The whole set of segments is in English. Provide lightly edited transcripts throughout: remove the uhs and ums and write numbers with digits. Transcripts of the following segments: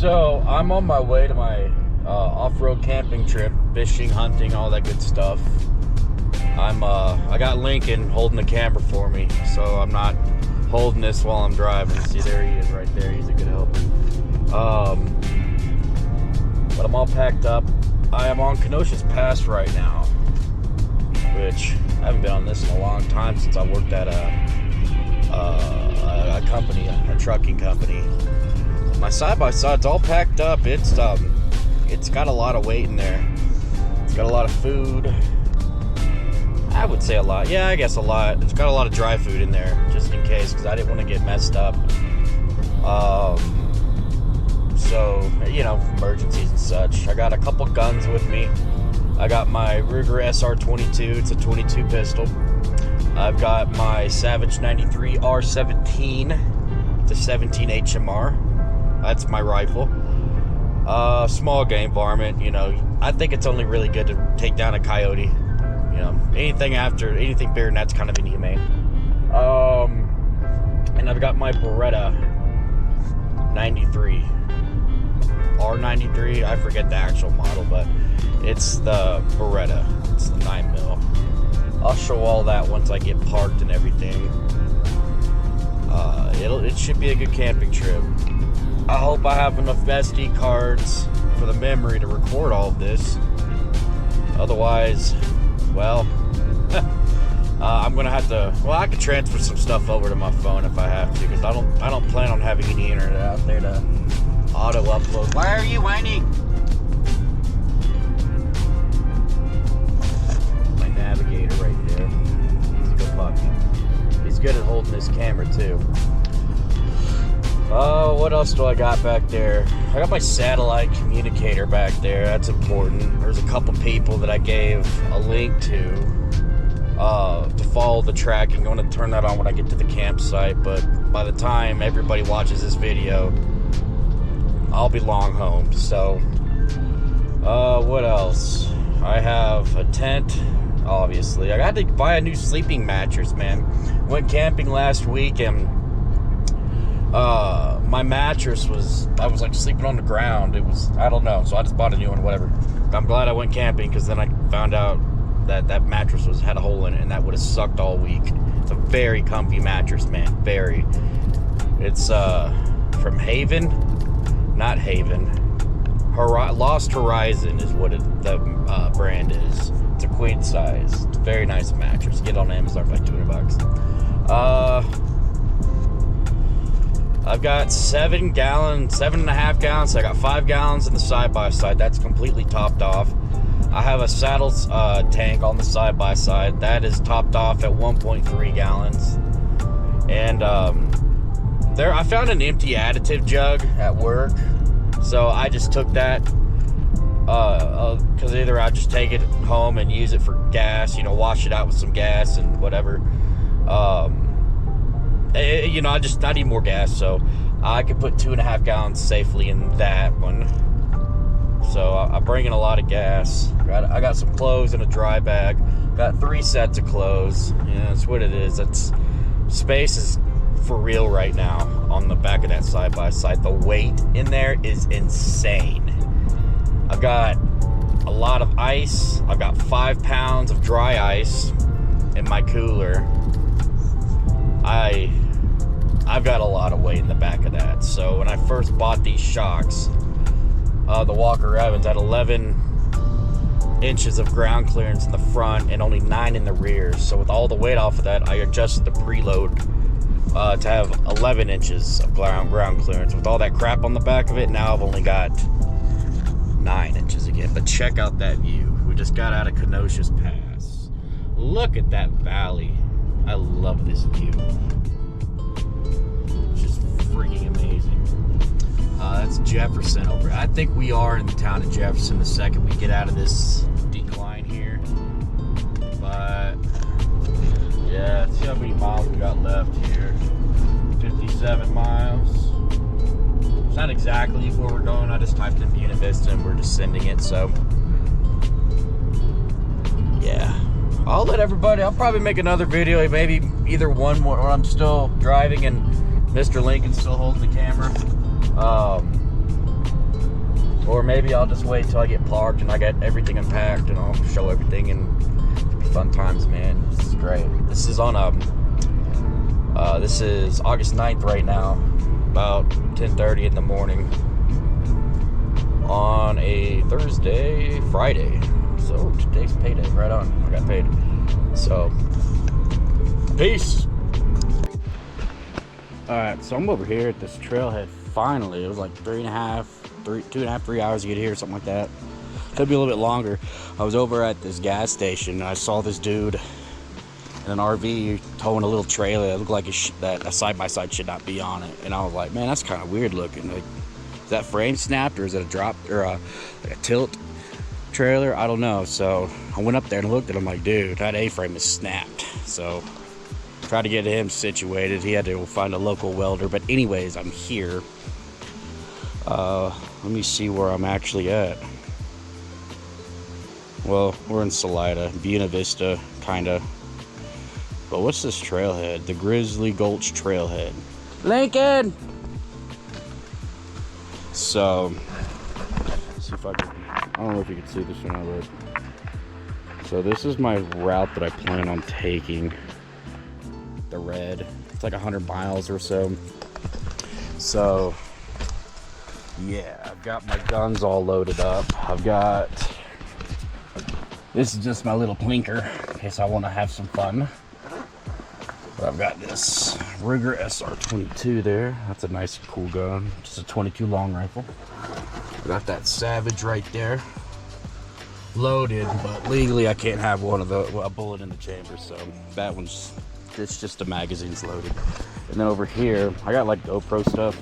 So I'm on my way to my off-road camping trip, fishing, hunting, all that good stuff. I got Lincoln holding the camera for me, so I'm not holding this while I'm driving. See, there he is right there. He's a good helper. But I'm all packed up. I am on Kenosha's Pass right now, which I haven't been on this in a long time, since I worked at a company, a trucking company. My side-by-side's all packed up. It's got a lot of weight in there. It's got a lot of food. I would say a lot. Yeah, I guess a lot. It's got a lot of dry food in there, just in case, because I didn't want to get messed up. So, you know, emergencies and such. I got a couple guns with me. I got my Ruger SR22. It's a 22 pistol. I've got my Savage 93 R17. It's a 17 HMR. That's my rifle. Small game varmint. You know, I think it's only really good to take down a coyote. You know, anything bigger than that's kind of inhumane. And I've got my Beretta 93. R93, I forget the actual model, but it's the Beretta. It's the 9mm. I'll show all that once I get parked and everything. It should be a good camping trip. I hope I have enough SD cards for the memory to record all of this. Otherwise, well, I'm gonna have to. Well, I could transfer some stuff over to my phone if I have to, because I don't plan on having any internet out there to auto upload. Why are you whining? My navigator right there. He's a good puppy. He's good at holding this camera too. What else do I got back there? I got my satellite communicator back there. That's important. There's a couple people that I gave a link to follow the tracking. I'm going to turn that on when I get to the campsite, but by the time everybody watches this video, I'll be long home. So, what else? I have a tent, obviously. I got to buy a new sleeping mattress, man. Went camping last week, and my mattress I was like sleeping on the ground. It was, I don't know, so I just bought a new one, whatever. I'm glad I went camping, because then I found out that mattress had a hole in it, and that would have sucked all week. It's a very comfy mattress, man. Very. It's from Haven, not Haven. Lost Horizon is what the brand is. It's a queen size. It's a very nice mattress. Get it on Amazon for like $200. I've got 7.5 gallons. So I got 5 gallons in the side-by-side. That's completely topped off. I have a saddle tank on the side-by-side. That is topped off at 1.3 gallons. And I found an empty additive jug at work. So I just took that. Because either I'll just take it home and use it for gas. You know, wash it out with some gas and whatever. You know, I need more gas, so I could put 2.5 gallons safely in that one. So I'm bringing a lot of gas. I got some clothes in a dry bag. Got 3 sets of clothes. Yeah, that's what it is. Space is for real right now on the back of that side-by-side. The weight in there is insane. I've got a lot of ice. I've got 5 pounds of dry ice in my cooler. I've got a lot of weight in the back of that. So when I first bought these shocks, the Walker Evans had 11 inches of ground clearance in the front and only 9 in the rear. So with all the weight off of that, I adjusted the preload to have 11 inches of ground clearance. With all that crap on the back of it, now I've only got 9 inches again. But check out that view. We just got out of Kenosha's Pass. Look at that valley. I love this view. It's just freaking amazing. That's Jefferson over. I think we are in the town of Jefferson the second we get out of this decline here. But yeah, see how many miles we got left here. 57 miles. It's not exactly where we're going. I just typed in Buena Vista and we're just sending it. So yeah. I'll let everybody, I'll probably make another video, maybe either one more, or I'm still driving and Mr. Lincoln's still holding the camera. Or maybe I'll just wait till I get parked and I get everything unpacked and I'll show everything, and fun times, man. This is great. This is on this is August 9th right now, about 10:30 in the morning on a Friday. So today's payday, right on. I got paid. So, peace. All right, so I'm over here at this trailhead. Finally, it was like 2.5, 3 hours to get here, something like that. Could be a little bit longer. I was over at this gas station and I saw this dude in an RV towing a little trailer. It looked like a side-by-side should not be on it. And I was like, man, that's kind of weird looking. Like, is that frame snapped, or is it a drop, or like a tilt trailer? I don't know. So I went up there and looked at him, like, dude, that A-frame is snapped. So tried to get him situated. He had to find a local welder. But anyways, I'm here. Let me see where I'm actually at. Well, we're in Salida, Buena Vista, kinda. But what's this trailhead? The Grizzly Gulch Trailhead. Lincoln! So, let's see if I don't know if you can see this or not, but so this is my route that I plan on taking. The red. It's like 100 miles or so. So, yeah, I've got my guns all loaded up. This is just my little plinker in case I want to have some fun. But I've got this Ruger SR22 there. That's a nice, cool gun. Just a 22 long rifle. Got that Savage right there, loaded, but legally I can't have a bullet in the chamber. So that one's, it's just the magazine's loaded. And then over here, I got like GoPro stuff,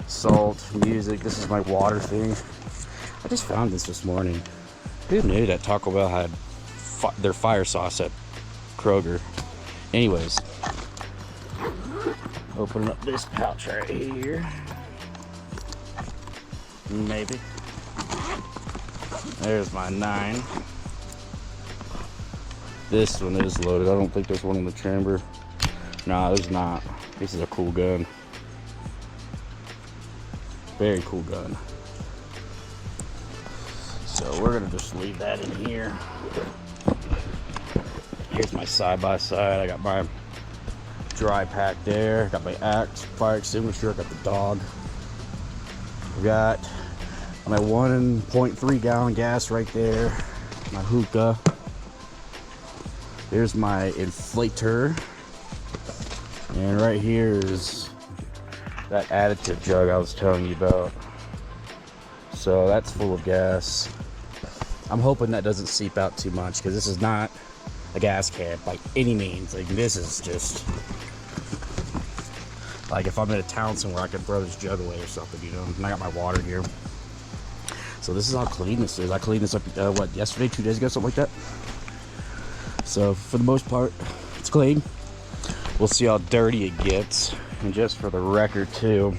salt, music. This is my water thing. I just found this morning. Who knew that Taco Bell had their fire sauce at Kroger? Anyways, opening up this pouch right here. Maybe. There's my 9. This one is loaded. I don't think there's one in the chamber. No, there's not. This is a cool gun. Very cool gun. So we're gonna just leave that in here. Here's my side-by-side. I got my dry pack there. Got my axe, fire extinguisher. I got the dog. I got my 1.3 gallon gas right there. My hookah. Here's my inflator. And right here is that additive jug I was telling you about. So that's full of gas. I'm hoping that doesn't seep out too much, because this is not a gas can by any means. Like, this is just like if I'm in a town somewhere, I can throw this jug away or something, you know. And I got my water here. So this is how clean this is. I cleaned this up yesterday, 2 days ago, something like that. So for the most part, it's clean. We'll see how dirty it gets. And just for the record too,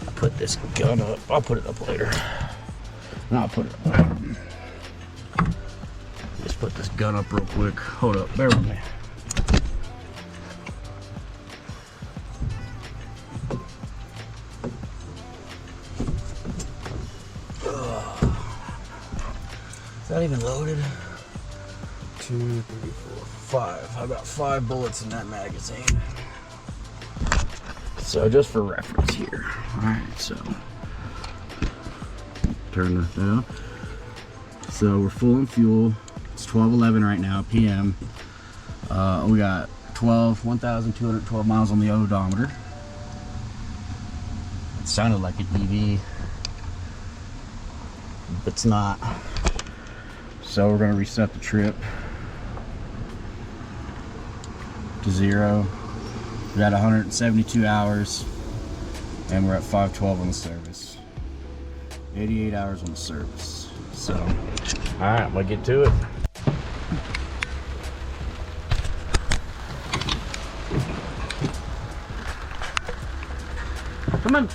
I put this gun up. I'll put it up later. No, I'll put it up. Just put this gun up real quick. Hold up, bear with me. Is that even loaded? 2, 3, 4, 5. I got 5 bullets in that magazine. So just for reference here. Alright, so turn that down. So we're full in fuel. It's 12:11 right now, PM. We got 1,212 miles on the odometer. It sounded like an EV, but it's not. So we're gonna reset the trip to 0. We got 172 hours, and we're at 512 on the service. 88 hours on the service. So, all right, I'm gonna get to it. Come on.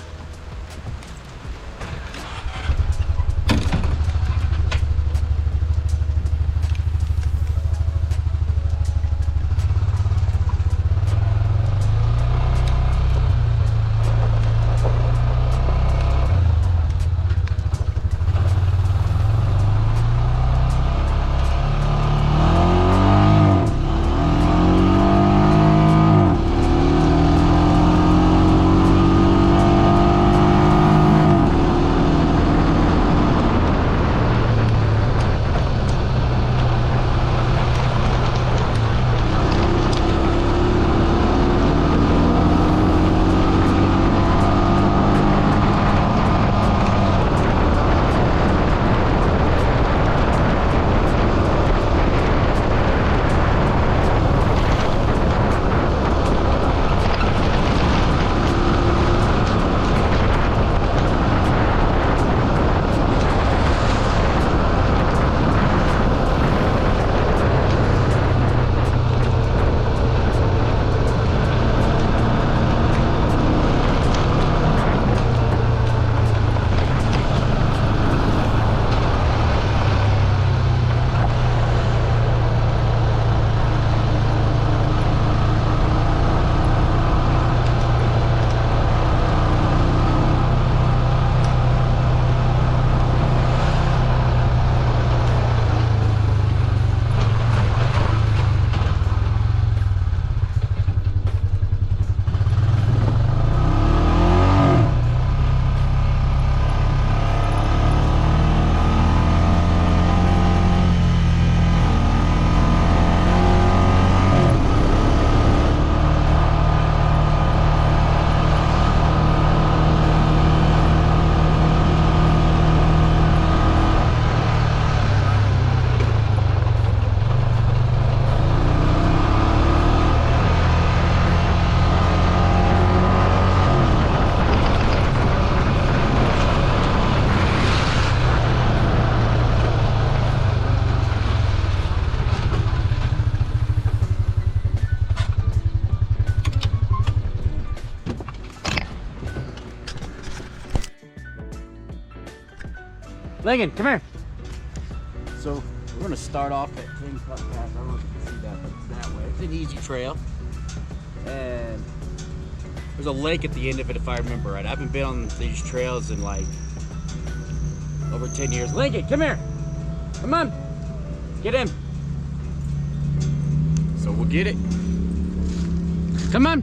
Lincoln, come here. So we're gonna start off at King Cut Pass. I don't know if you can see that, but it's that way. It's an easy trail. And there's a lake at the end of it, if I remember right. I haven't been on these trails in like over 10 years. Lincoln, come here. Come on. Get in. So we'll get it. Come on.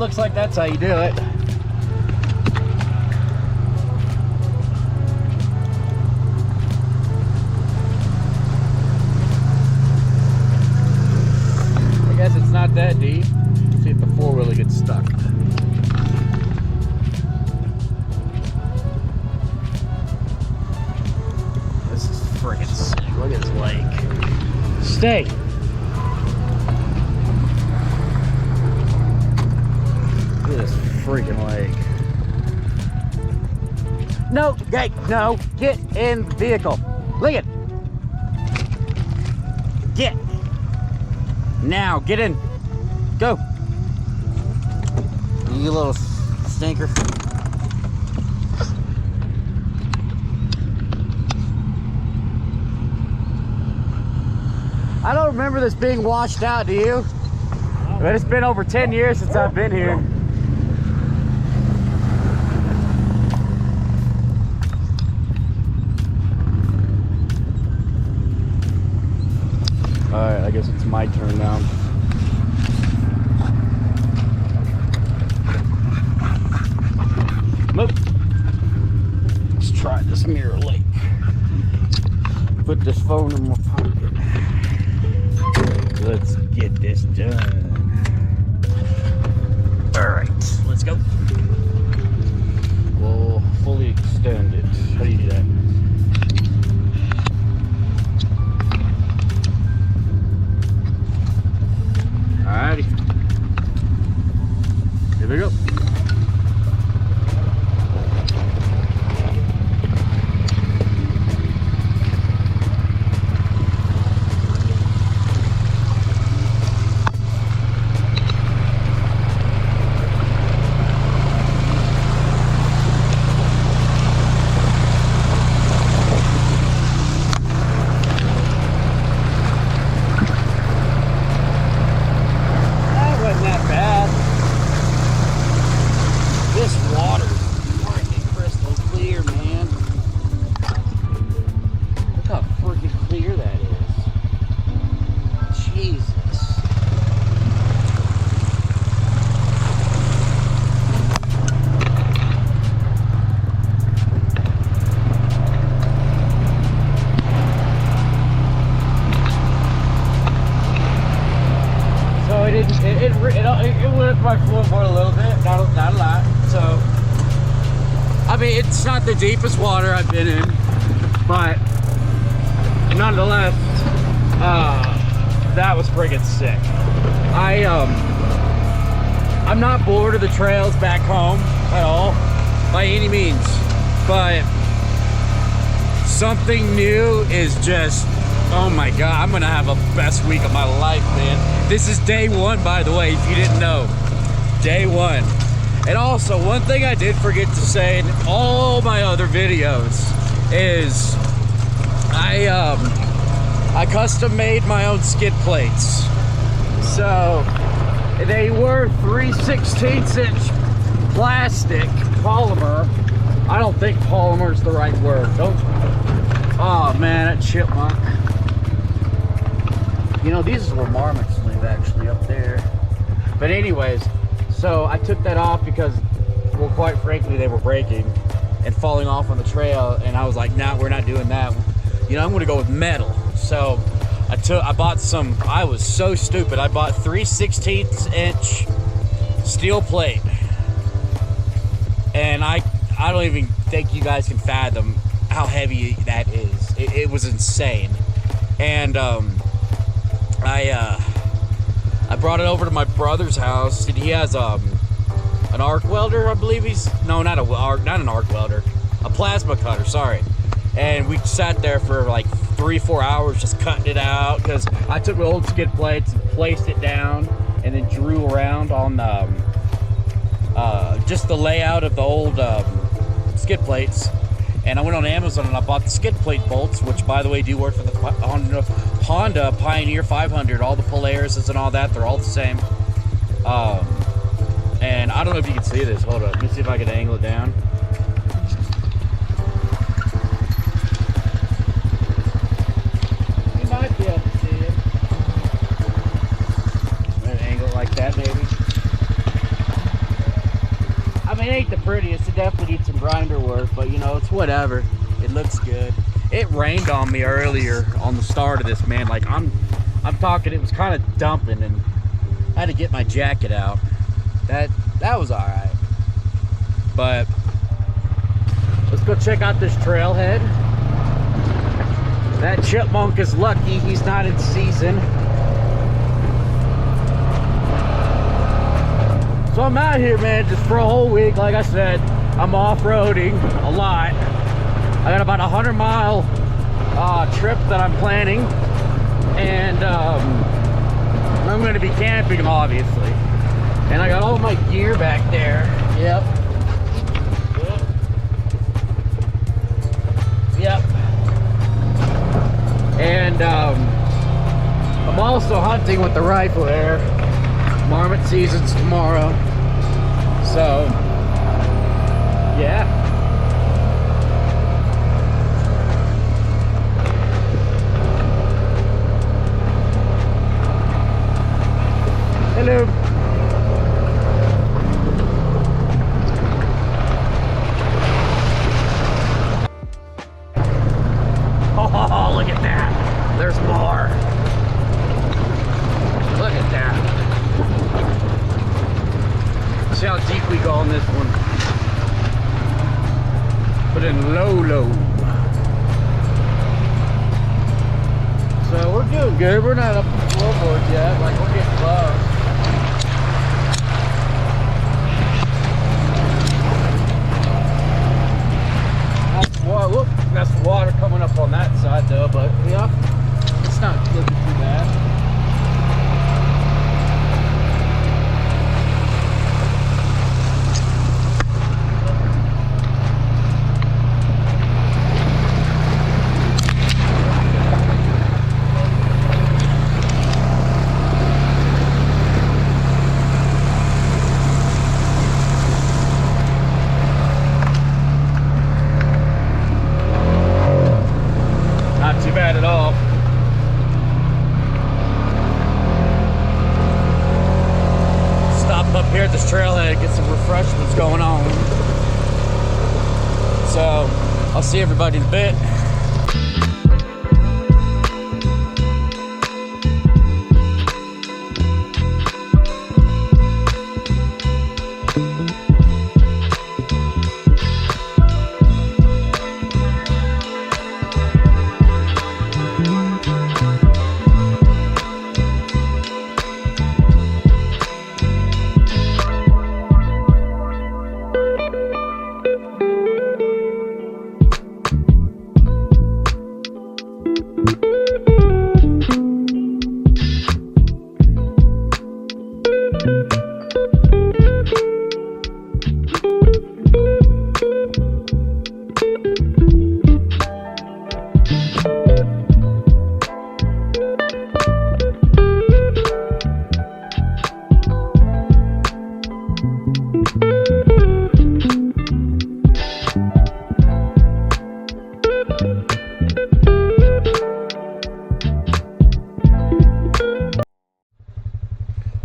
looks like that's how you do it. I guess it's not that deep. Let's see if the four-wheeler gets stuck. This is friggin' sick. Look at this lake. Stay. Look at this freaking lake. No, no, get in the vehicle. Look it. Get. Now, get in. Go. You little stinker. I don't remember this being washed out, do you? But it's been over 10 years since I've been here. Alright, I guess it's my turn now. Move. Let's try this Mirror Lake. Put this phone in my pocket. Let's get this done. Alright, let's go. We'll fully extend it. How do you do that? Alrighty. Here we go. It went up my floorboard a little bit, not a lot. So, I mean, it's not the deepest water I've been in, but nonetheless, that was friggin' sick. I'm not bored of the trails back home at all, by any means, but something new is just, oh my God, I'm gonna have a best week of my life, man. This is day one, by the way, if you didn't know. Day one. And also, one thing I did forget to say in all my other videos is I custom made my own skid plates. So they were 3/16" plastic polymer. I don't think polymer is the right word. Oh man, that chipmunk. You know, these is where marmots live actually, up there. But anyways, so I took that off because, well, quite frankly, they were breaking and falling off on the trail, and I was like, nah, we're not doing that. You know, I'm gonna go with metal. So I bought some, I was so stupid. I bought 3/16" steel plate. And I don't even think you guys can fathom how heavy that is. It was insane. And I brought it over to my brother's house, and he has an arc welder, I believe no, not an arc welder, a plasma cutter, sorry. And we sat there for like 3-4 hours just cutting it out, because I took my old skid plates and placed it down and then drew around on just the layout of the old skid plates. And I went on Amazon and I bought the skid plate bolts, which, by the way, do work for the Honda Pioneer 500. All the Polaris and all that, they're all the same. And I don't know if you can see this. Hold up. Let me see if I can angle it down. You might be able to see it. I'm going to angle it like that, maybe. for, but you know, it's whatever. It looks good. It rained on me earlier on the start of this, man. Like I'm talking, it was kind of dumping, and I had to get my jacket out. That was all right. But let's go check out this trailhead. That chipmunk is lucky he's not in season. So I'm out here, man, just for a whole week. Like I said, I'm off-roading a lot. I got about a 100-mile trip that I'm planning, and I'm going to be camping, obviously. And I got all my gear back there. Yep. Yep. And I'm also hunting with the rifle there. Marmot season's tomorrow, so yeah. Hello. Oh, look at that. There's more. Look at that. See how deep we go on this one. Put in low. So we're doing good. We're not up to the floorboards yet. Like, we're getting close. That's the water coming up on that side though, but yeah, it's not looking too bad. Here at this trailhead, get some refreshments going on. So I'll see everybody in a bit.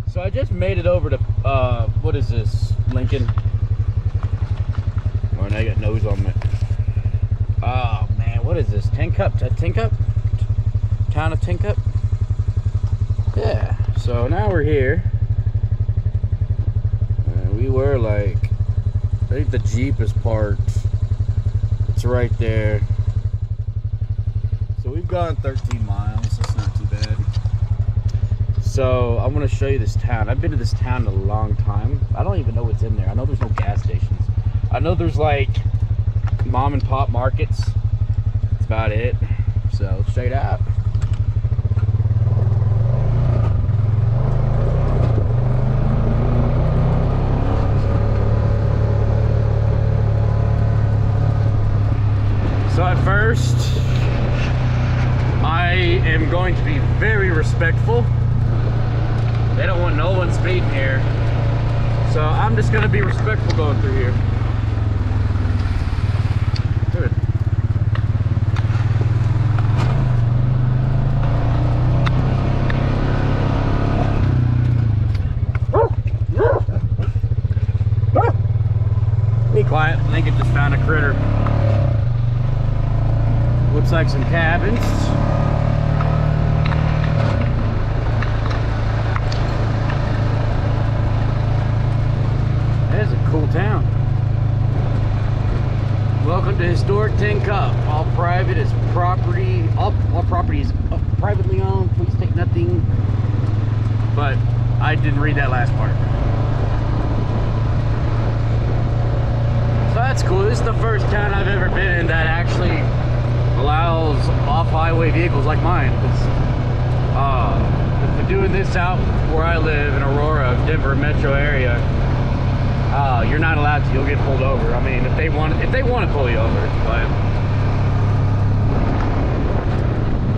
So I just made it over to, what is this, Lincoln? Oh, now I got nose on me. Oh man, what is this, Tin Cup? Town of Tin Cup? Yeah, so now we're here. We were like, I think the Jeep is parked. It's right there. So we've gone 13 miles, that's not too bad. So I'm gonna show you this town. I've been to this town in a long time. I don't even know what's in there. I know there's no gas stations. I know there's like mom and pop markets. That's about it. So let's check it out. So at first, I am going to be very respectful. They don't want no one speeding here. So I'm just gonna be respectful going through here. Good. Be quiet. Lincoln just found kind of critter. Looks like some cabins. That is a cool town. Welcome to historic Tin Cup. All private is property. All property is privately owned. Please take nothing. But I didn't read that last part. So that's cool. This is the first town I've ever been in that actually allows off-highway vehicles like mine. If they're doing this out where I live in Aurora, Denver metro area, you're not allowed to. You'll get pulled over. I mean, if they want to pull you over. But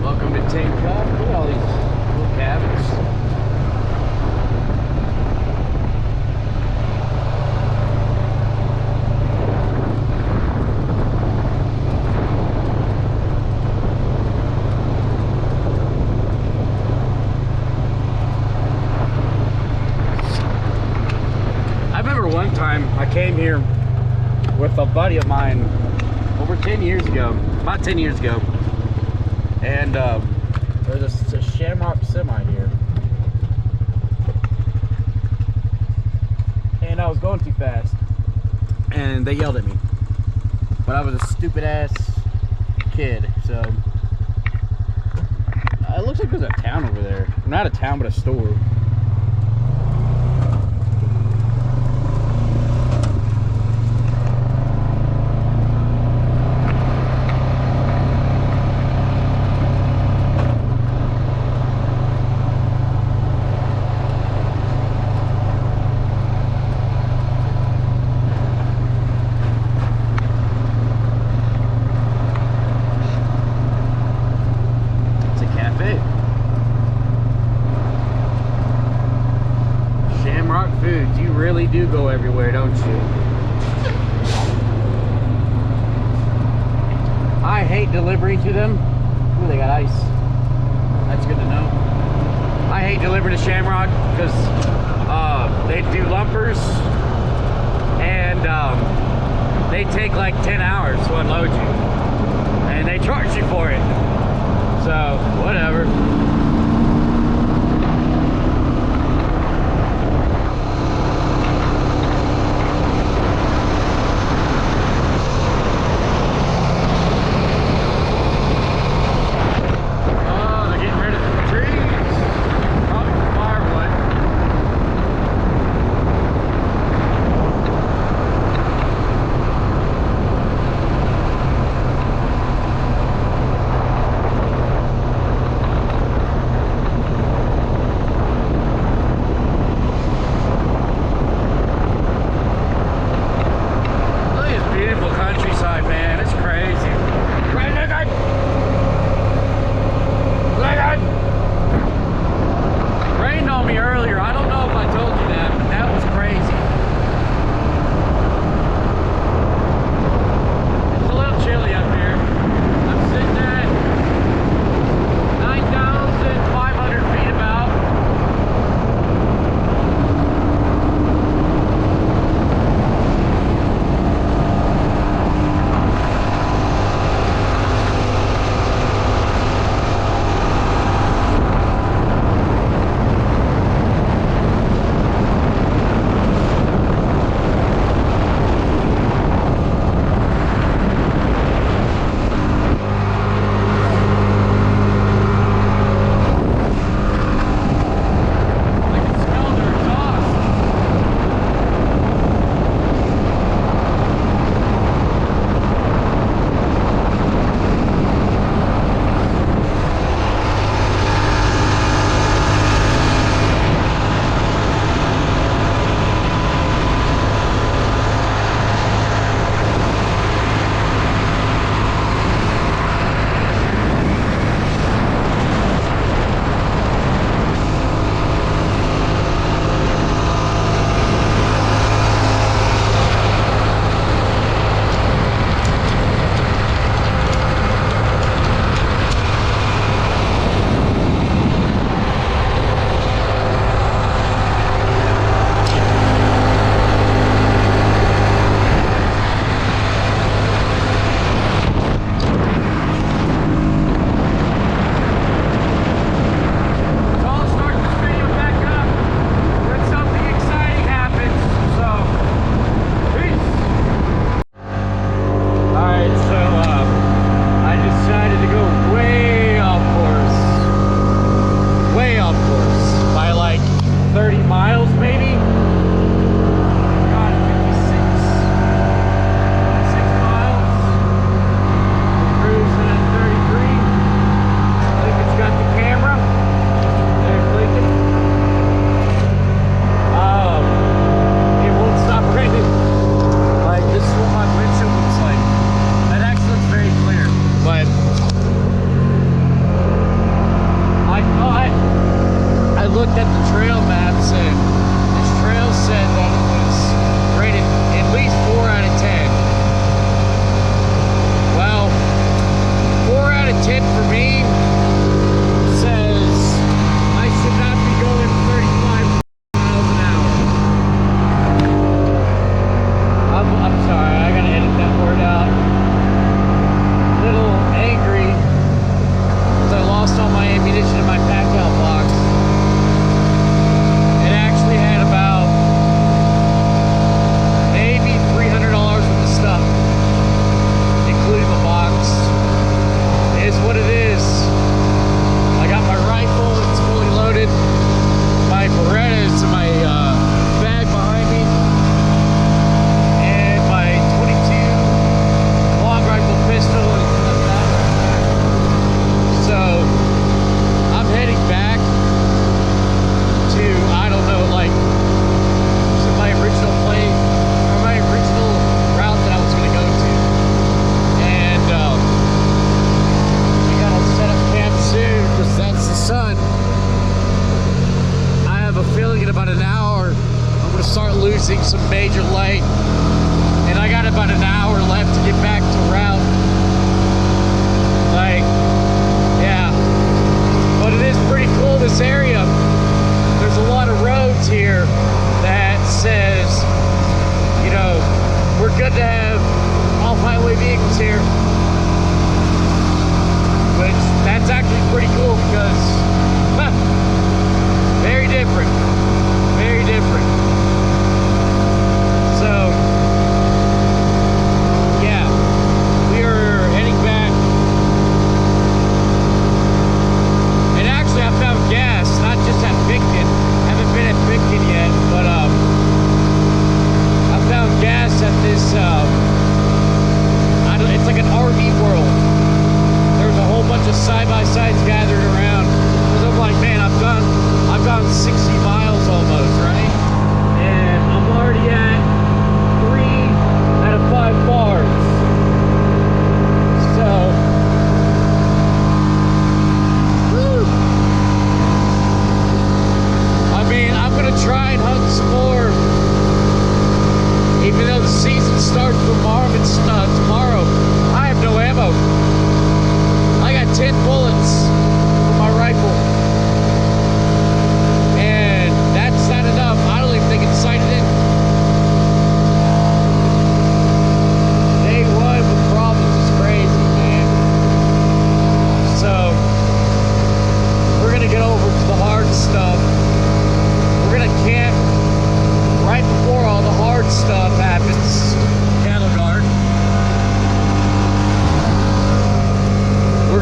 welcome to Tin Cup. Look at all these little cabins. One time I came here with a buddy of mine over 10 years ago, about 10 years ago, and there's a Shamrock semi here, and I was going too fast, and they yelled at me, but I was a stupid ass kid, so it looks like there's a town over there. Not a town, but a store. Foods, you really do go everywhere, don't you? I hate delivering to them. Ooh, they got ice. That's good to know. I hate delivering to Shamrock because they do lumpers and they take like 10 hours to unload you and they charge you for it. So, whatever.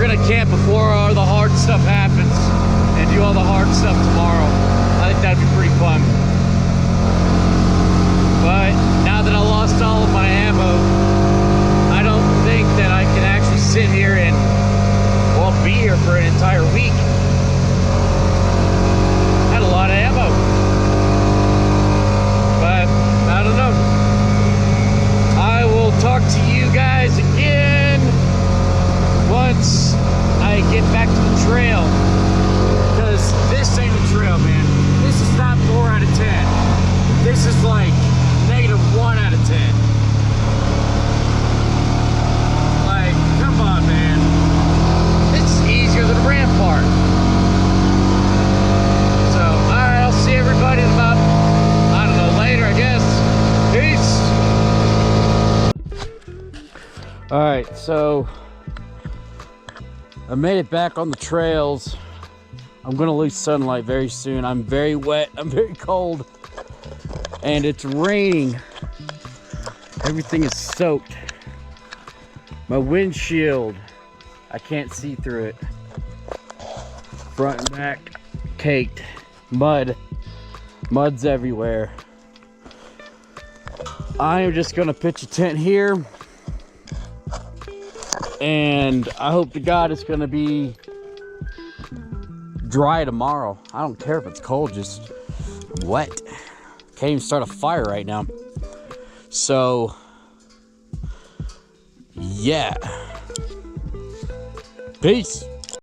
gonna camp before all the hard stuff happens and do all the hard stuff tomorrow. I think that'd be pretty fun. But now that I lost all of my ammo, I don't think that I can actually sit here and, well, be here for an entire week. Had a lot of ammo. But I don't know. I will talk to you guys again once I get back to the trail. Because this ain't a trail, man. This is not 4 out of 10. This is like -1 out of 10. Like, come on, man. It's easier than a rampart. So, alright, I'll see everybody in about, I don't know, later, I guess. Peace. Alright, so I made it back on the trails. I'm gonna lose sunlight very soon. I'm very wet, I'm very cold, and it's raining. Everything is soaked. My windshield, I can't see through it. Front and back caked. Mud's everywhere. I am just gonna pitch a tent here, and I hope to God it's gonna be dry tomorrow. I don't care if it's cold, just wet. Can't even start a fire right now. So, yeah. Peace.